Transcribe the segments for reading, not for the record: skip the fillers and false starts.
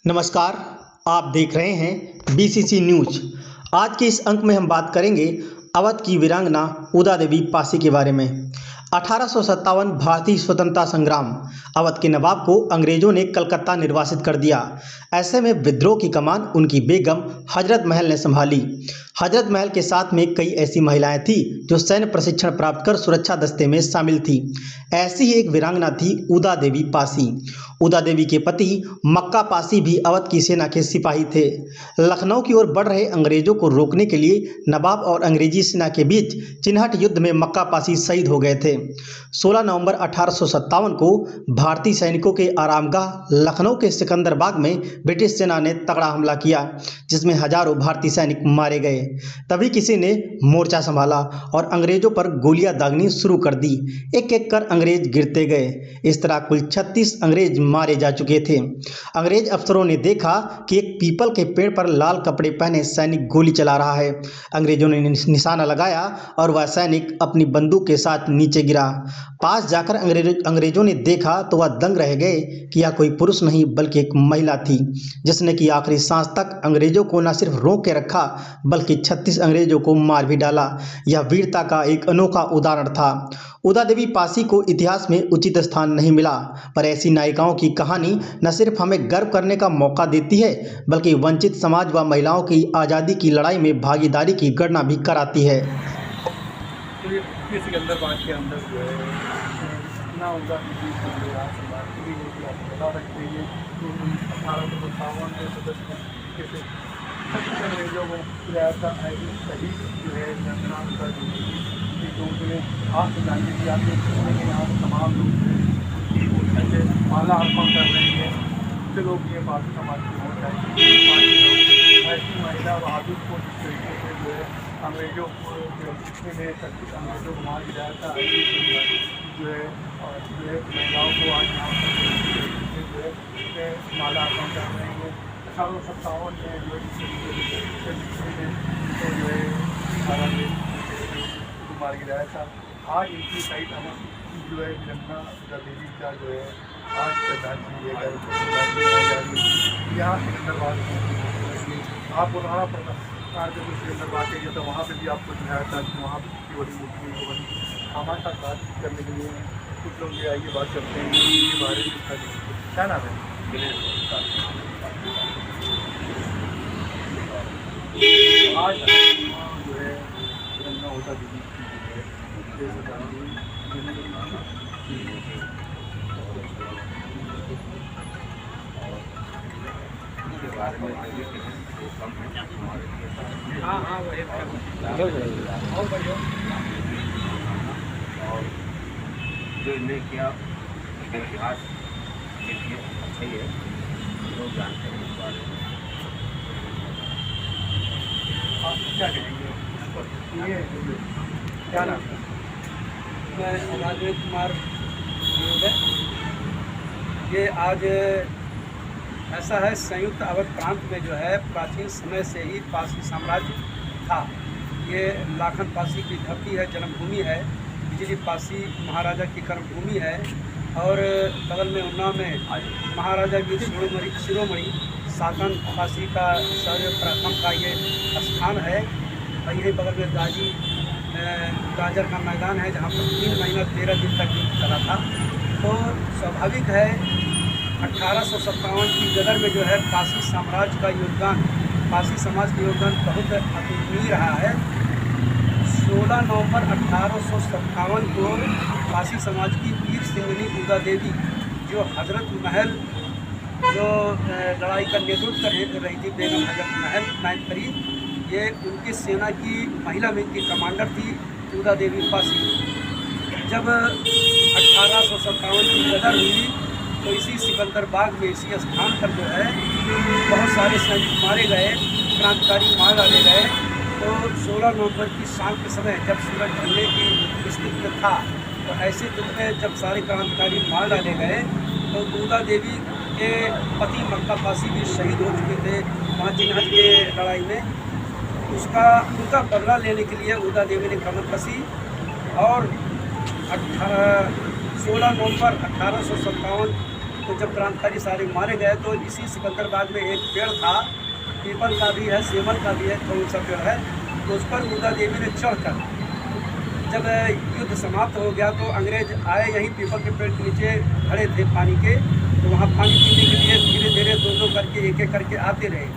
नमस्कार। आप देख रहे हैं बीसीसी न्यूज। आज के इस अंक में हम बात करेंगे अवध की वीरांगना उदा देवी पासी के बारे में। 1857 भारतीय स्वतंत्रता संग्राम। अवध के नवाब को अंग्रेजों ने कलकत्ता निर्वासित कर दिया। ऐसे में विद्रोह की कमान उनकी बेगम हजरत महल ने संभाली। हजरत महल के साथ में कई ऐसी महिलाएं थी जो सैन्य प्रशिक्षण प्राप्त कर सुरक्षा दस्ते में शामिल थी। ऐसी ही एक वीरांगना थी उदा देवी पासी। उदा देवी के पति मक्का पासी भी अवध की सेना के सिपाही थे। लखनऊ की ओर बढ़ रहे अंग्रेजों को रोकने के लिए नवाब और अंग्रेजी सेना के बीच चिनहट युद्ध में मक्का पासी शहीद हो गए थे। 16 नवंबर 1857 को भारतीय सैनिकों के आरामगाह लखनऊ के सिकंदरबाग में ब्रिटिश सेना ने तगड़ा हमला किया, जिसमें हजारों भारतीय सैनिक मारे गए। तभी किसी ने मोर्चा संभाला और अंग्रेजों पर गोलियां दागनी शुरू कर दी। एक एक कर अंग्रेज गिरते गए। इस तरह कुल 36 अंग्रेज मारे जा चुके थे। अंग्रेज अफसरों ने देखा कि एक पीपल के पेड़ पर लाल कपड़े पहने सैनिक गोली चला रहा है। अंग्रेजों ने निशाना लगाया और वह सैनिक अपनी बंदूक के साथ नीचे गिरा। पास जाकर अंग्रेजों ने देखा तो वह दंग रह गए कि यह कोई पुरुष नहीं बल्कि एक महिला थी, जिसने कि आखिरी सांस तक अंग्रेजों को न सिर्फ रोक के रखा बल्कि 36 अंग्रेजों को मार भी डाला। यह वीरता का एक अनोखा उदाहरण था। उदा देवी पासी को इतिहास में उचित स्थान नहीं मिला, पर ऐसी नायिकाओं की कहानी न सिर्फ हमें गर्व करने का मौका देती है बल्कि वंचित समाज व महिलाओं की आज़ादी की लड़ाई में भागीदारी की गणना भी कराती है। तो ये सिकंदराबाद के अंदर जो है इतना उदा देवी की बात भी है कि आप बता सकते हैं कि 1857 के सदस्य कैसे अंग्रेजों को गिराया था। शहीद जो है रंजना उदा देवी तो उसमें आज जानने की आप देखेंगे यहाँ तमाम लोग उनकी ऐसे माला अर्पण कर रहे हैं। उससे लोग ये बात समाज की हो जाए ऐसी महिला बहादुर को जिस तरीके से जो है अंग्रेजों को जितने में 36 अंग्रेजों को मार गिराया था जो है और जो है महिलाओं को आज यहाँ जो है माला अर्पण कर रहे हैं। 1857 में जो है मार गिराया था। आज इनकी साइड हम जो है वीरांगना उदा देवी का जो है आज श्रद्धांजलि यहाँ सिकंदराबाद आप पुराना प्रकार जब सिकंदराबाद के तो वहाँ पे भी आपको दिखाया था कि वहाँ की बड़ी मूर्ति बनी। हमारे साथ बात करने के लिए कुछ लोग ये आइए बात करते हैं इसके बारे में। क्या नाम है? आज जो है वीरांगना उदा देवी और जो इन्हें किया इतिहास देखिए अच्छा ही है, लोग जानते हैं इस बारे में। आप क्या कहेंगे? ये क्या नाम है? मैं राजेश कुमार है। ये आज ऐसा है, संयुक्त अवध प्रांत में जो है प्राचीन समय से ही पासी साम्राज्य था। ये लाखन पासी की धरती है, जन्मभूमि है। बिजली पासी महाराजा की कर्मभूमि है और बगल में उन्नाव में महाराजा वीर शिरोमणि साकन पासी का सर्वप्रथम का ये स्थान है। और यही बगल में गाजर का मैदान है जहाँ पर 3 महीना 13 दिन तक युद्ध चला था। तो स्वाभाविक है 1857 की गदर में जो है पासी साम्राज्य का योगदान, पासी समाज का योगदान बहुत अतुलनीय रहा है। 16 नवंबर 1857 को पासी समाज की वीर सिंगनी उदा देवी जो हजरत महल जो लड़ाई का नेतृत्व कर रही थी, बेगम हजरत महल नायकरी, ये उनकी सेना की महिला विंग की कमांडर थी उदा देवी पासी। जब 1857 की गदर हुई तो इसी सिकंदरबाग में इसी स्थान पर जो है बहुत सारे सैनिक मारे गए, क्रांतिकारी मार डाले गए। तो 16 नवंबर की शाम के समय जब सूरज ढलने की स्थिति में था तो ऐसे दिन में जब सारे क्रांतिकारी मार डाले गए तो उदा देवी के पति मक्का पासी भी शहीद हो चुके थे वहाँ चिन्हट के लड़ाई में। उनका बदला लेने के लिए उदा देवी ने कमर कसी और 16 नवंबर 1857 तो जब क्रांतिकारी सारे मारे गए तो इसी सिकंदराबाद में एक पेड़ था, पीपल का भी है, सेमल का भी है, कौन सा पेड़ है, तो उस पर उदा देवी ने चढ़कर जब युद्ध समाप्त हो गया तो अंग्रेज आए, यहीं पीपल के पेड़ के नीचे खड़े थे पानी के, तो वहाँ पानी पीने के लिए धीरे धीरे दो करके एक एक करके आते रहे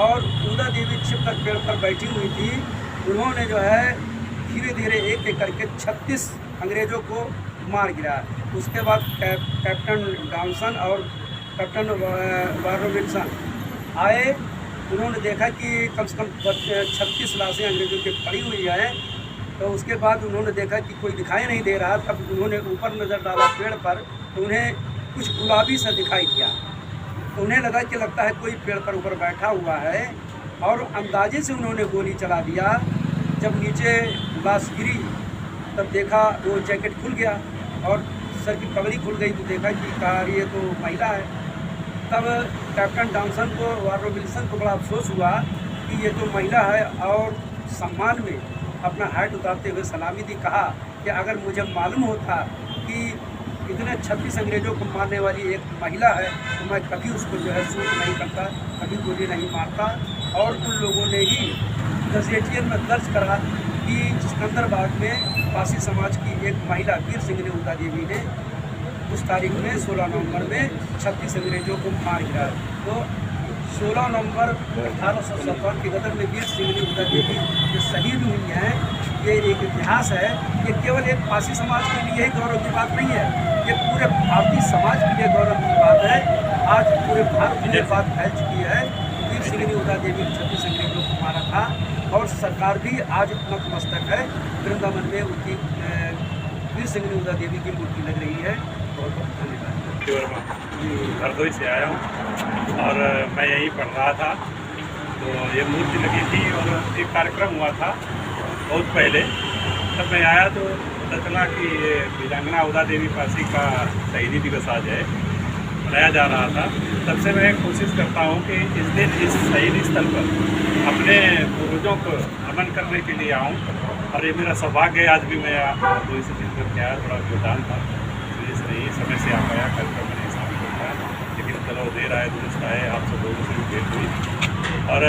और उदा देवी छिप कर पेड़ पर बैठी हुई थी। उन्होंने जो है धीरे धीरे एक एक करके 36 अंग्रेज़ों को मार गिरा। उसके बाद कैप्टन डॉनसन और कैप्टन वारोविल्सन आए, उन्होंने देखा कि कम से कम 36 लाशें अंग्रेज़ों की पड़ी हुई हैं। तो उसके बाद उन्होंने देखा कि कोई दिखाई नहीं दे रहा, तब उन्होंने ऊपर नज़र डाला पेड़ पर, तो उन्हें कुछ गुलाबी सा दिखाई दिया, तो उन्हें लगा कि लगता है कोई पेड़ पर ऊपर बैठा हुआ है और अंदाजे से उन्होंने गोली चला दिया। जब नीचे लाश गिरी तब देखा वो जैकेट खुल गया और सर की पगड़ी खुल गई, तो देखा कि कहा ये तो महिला है। तब कैप्टन डॉनसन को, वारोविल्सन को बड़ा अफसोस हुआ कि ये तो महिला है और सम्मान में अपना हाथ उतारते हुए सलामी दी। कहा कि अगर मुझे मालूम होता कि इतने 36 अंग्रेज़ों को मारने वाली एक महिला है तो मैं कभी उसको जो है शूट नहीं करता, कभी गोली नहीं मारता। और उन लोगों ने ही गजेटियर में दर्ज करा कि सिकंदराबाद में पासी समाज की एक महिला वीर सिंह ने, उदा देवी ने उस तारीख में 16 नवंबर में 36 अंग्रेज़ों को मार गिरा। तो 16 नवंबर 1857 के गदर में वीर सिंह ने, उदा देवी जो शहीद हुई हैं, ये एक इतिहास है। ये केवल एक पासी समाज के लिए ही गौरव की बात नहीं है, ये पूरे भारतीय समाज के लिए गौरव की बात है। आज पूरे भारत में ये बात फैल चुकी है। वीर सिंह ने, उदा देवी 36 अंग्रेज़ों को मारा था और सरकार भी आज नतमस्तक है। वृंदावन में उनकी वीर सिंह ने, उदा देवी की मूर्ति लग रही है। बहुत बहुत धन्यवाद। हरदोई से आया हूँ और मैं यहीं पढ़ रहा था, तो ये मूर्ति लगी थी और एक कार्यक्रम हुआ था बहुत पहले। तब मैं आया तो पता चला कि ये वीरांगना उदा देवी पासी का शहीदी दिवस आज है, मनाया जा रहा था। तब से मैं कोशिश करता हूँ कि इस दिन इस शहीदी स्थल पर अपने पूर्वजों को नमन करने के लिए आऊँ, और ये मेरा सौभाग्य है। आज भी मैं हरदोई से दिन करके आया, थोड़ा योगदान था, नहीं समय से आ पाया, कार्यक्रम मैंने शामिल किया, लेकिन चलो देर आए दुरुस्त आए, आप सब लोगों से भी भेंट हुई और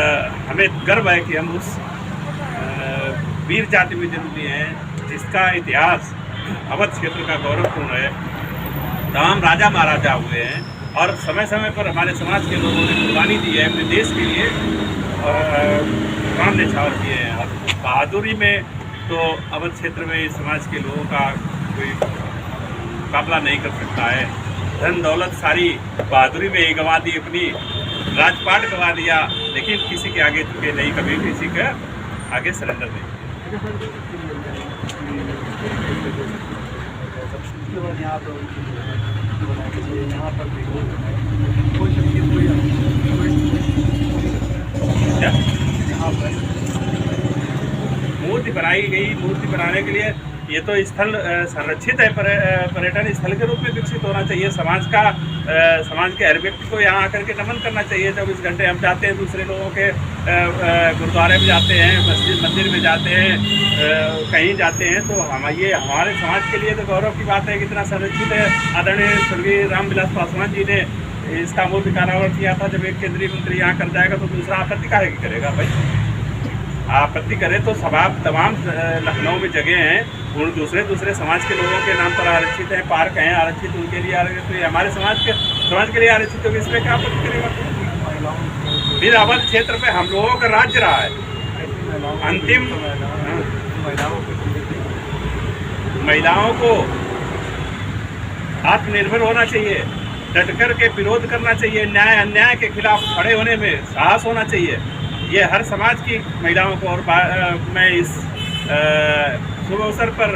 हमें गर्व है कि हम उस वीर जाति में जन्म लिए हैं जिसका इतिहास अवध क्षेत्र का गौरवपूर्ण है। तमाम राजा महाराजा हुए हैं और समय समय पर हमारे समाज के लोगों ने कुर्बानी दी है अपने देश के लिए, प्राण न्यौछावर किए हैं। और बहादुरी में तो अवध क्षेत्र में इस समाज के लोगों का कोई मुकाबला नहीं कर सकता है। धन दौलत सारी बहादुरी में ही गंवा दी, अपनी राजपाट गंवा दिया, लेकिन किसी के आगे झुके नहीं, कभी किसी के आगे सरेंडर नहीं। यहाँ पर भी कोई यहाँ पर मूर्ति बनाई गई। मूर्ति बनाने के लिए ये तो स्थल संरक्षित है, पर्यटन स्थल के रूप में विकसित होना चाहिए। समाज के हर व्यक्ति को यहाँ आकर के नमन करना चाहिए। 24 घंटे हम जाते हैं, दूसरे लोगों के गुरुद्वारे में जाते हैं, मंदिर में जाते हैं, कहीं जाते हैं, तो ये हमारे समाज के लिए तो गौरव की बात है कि इतना संरक्षित है। आदरणीय स्वर्गीय रामविलास पासवान जी ने इसका मूल कारावास किया था। जब एक केंद्रीय मंत्री यहाँ कर जाएगा तो दूसरा आपत्ति काहे की करेगा भाई? आपत्ति करे तो तमाम लखनऊ में जगह हैं, उन दूसरे समाज के लोगों के नाम पर आरक्षित हैं, पार्क हैं आरक्षित, उनके लिए आरक्षित, तो ये हमारे समाज के लिए आरक्षित होगी, इसमें क्या आपत्ति करेगा? फिर अवध क्षेत्र पे हम लोगों का राज्य रहा है। अंतिम महिलाओं को आत्मनिर्भर होना चाहिए, डट कर के विरोध करना चाहिए, न्याय अन्याय के खिलाफ खड़े होने में साहस होना चाहिए। ये हर समाज की महिलाओं को, और मैं इस शुभ अवसर पर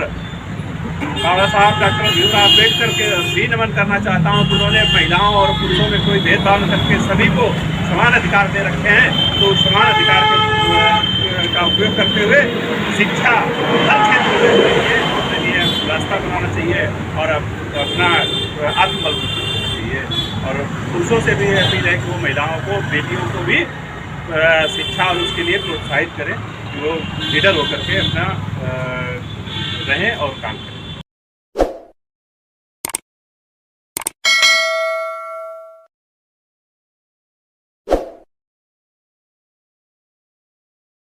बाबा साहब डॉक्टर भीमराव अम्बेडकर के भी नमन करना चाहता हूँ। उन्होंने महिलाओं और पुरुषों में कोई भेदभाव न करके सभी को समान अधिकार दे रखे हैं, तो समान अधिकार का उपयोग करते हुए शिक्षा हर क्षेत्र में लिए रास्ता बनाना चाहिए और अपना आत्मबल करना चाहिए। और पुरुषों से भी अपील है कि वो महिलाओं को, बेटियों को भी शिक्षा और उसके लिए प्रोत्साहित करें कि वो लीडर होकर के अपना रहें और काम करें।